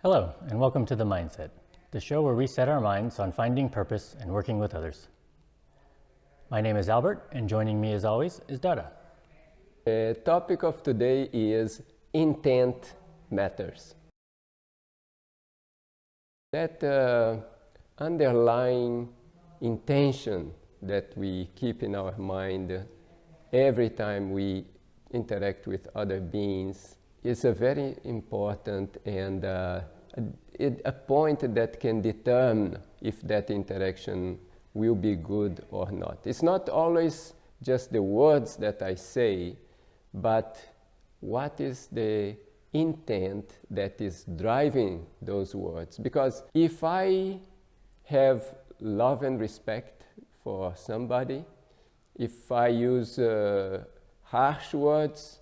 Hello, and welcome to The Mindset, the show where we set our minds on finding purpose and working with others. My name is Albert, and joining me as always is Dada. The topic of today is intent matters. That underlying intention that we keep in our mind every time we interact with other beings is a very important and a point that can determine if that interaction will be good or not. It's not always just the words that I say, but what is the intent that is driving those words? Because if I have love and respect for somebody, if I use harsh words,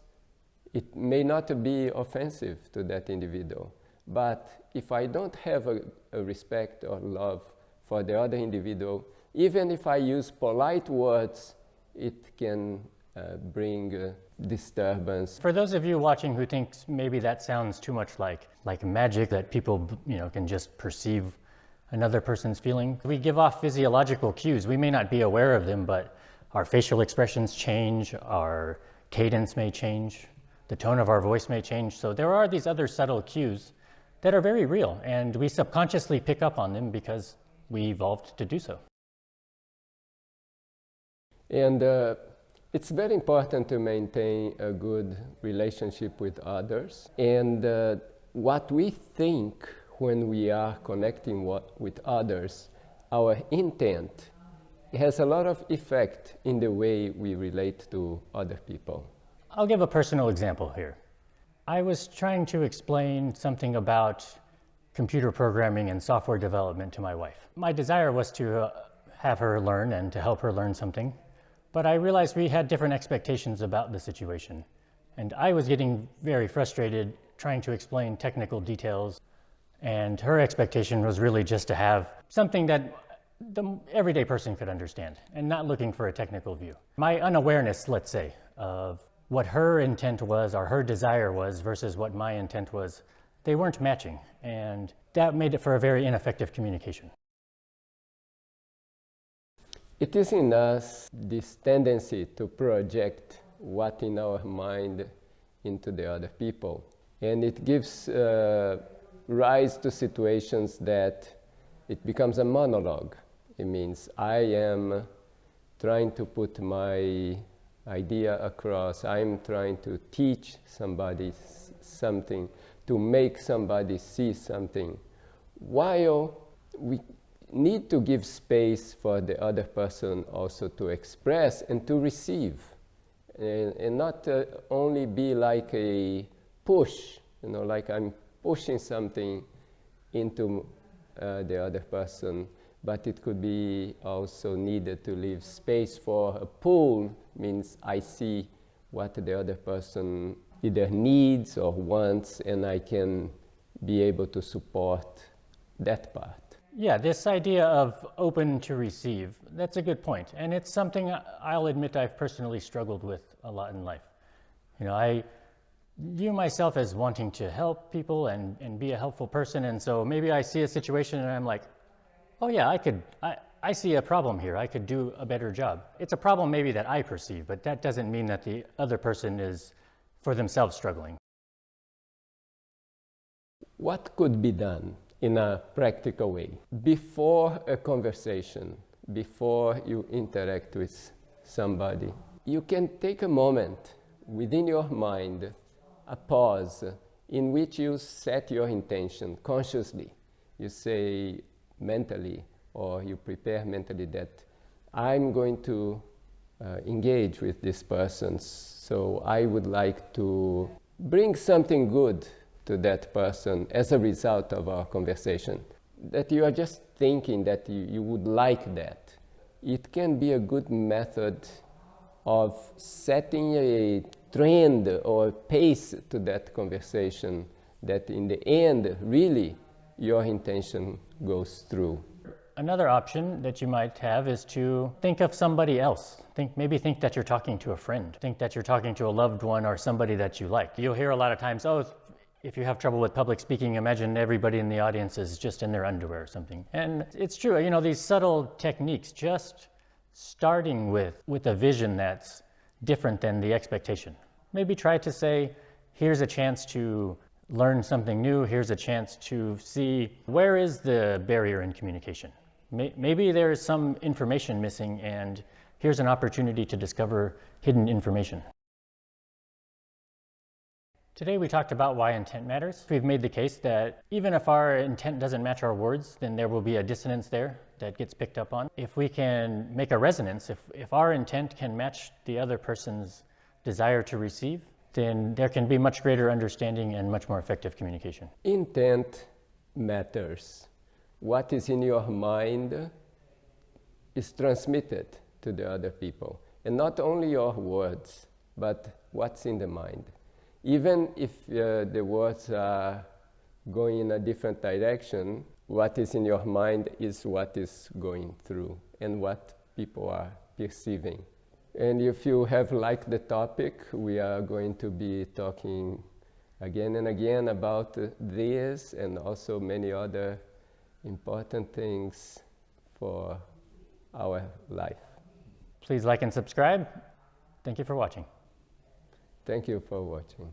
it may not be offensive to that individual. But if I don't have a respect or love for the other individual, even if I use polite words, it can bring disturbance. For those of you watching who think maybe that sounds too much like magic, that people can just perceive another person's feeling, we give off physiological cues. We may not be aware of them, but our facial expressions change, our cadence may change, the tone of our voice may change. So there are these other subtle cues that are very real, and we subconsciously pick up on them because we evolved to do so. And it's very important to maintain a good relationship with others. And what we think when we are connecting with others, our intent has a lot of effect in the way we relate to other people. I'll give a personal example here. I was trying to explain something about computer programming and software development to my wife. My desire was to have her learn and to help her learn something, but I realized we had different expectations about the situation. And I was getting very frustrated trying to explain technical details, and her expectation was really just to have something that the everyday person could understand and not looking for a technical view. My unawareness, let's say, of what her intent was or her desire was versus what my intent was, they weren't matching, and that made it for a very ineffective communication. It is in us this tendency to project what in our mind into the other people, and it gives rise to situations that it becomes a monologue. It means I am trying to put my idea across. I'm trying to teach somebody something, to make somebody see something, while we need to give space for the other person also to express and to receive, and not only be like a push, like I'm pushing something into the other person, but it could be also needed to leave space for a pull. Means I see what the other person either needs or wants, and I can be able to support that part. Yeah, this idea of open to receive, that's a good point. And it's something I'll admit I've personally struggled with a lot in life. I view myself as wanting to help people and be a helpful person, and so maybe I see a situation and I'm like, oh yeah, I see a problem here. I could do a better job. It's a problem maybe that I perceive, but that doesn't mean that the other person is for themselves struggling. What could be done in a practical way? Before a conversation, before you interact with somebody, you can take a moment within your mind, a pause in which you set your intention consciously. You say mentally, or you prepare mentally that I'm going to engage with this person, so I would like to bring something good to that person as a result of our conversation. That you are just thinking that you would like that. It can be a good method of setting a trend or pace to that conversation that in the end, really, your intention goes through. Another option that you might have is to think of somebody else. Maybe think that you're talking to a friend. Think that you're talking to a loved one or somebody that you like. You'll hear a lot of times, oh, If you have trouble with public speaking, imagine everybody in the audience is just in their underwear or something. And it's true, you know, these subtle techniques, just starting with a vision that's different than the expectation. Maybe try to say, here's a chance to learn something new, here's a chance to see where is the barrier in communication. Maybe there's some information missing and here's an opportunity to discover hidden information. Today we talked about why intent matters. We've made the case that even if our intent doesn't match our words, then there will be a dissonance there that gets picked up on. If we can make a resonance, if our intent can match the other person's desire to receive, then there can be much greater understanding and much more effective communication. Intent matters. What is in your mind is transmitted to the other people. And not only your words, but what's in the mind. Even if the words are going in a different direction, what is in your mind is what is going through and what people are perceiving. And if you have liked the topic, we are going to be talking again and again about this and also many other important things for our life. Please like and subscribe. Thank you for watching. Thank you for watching.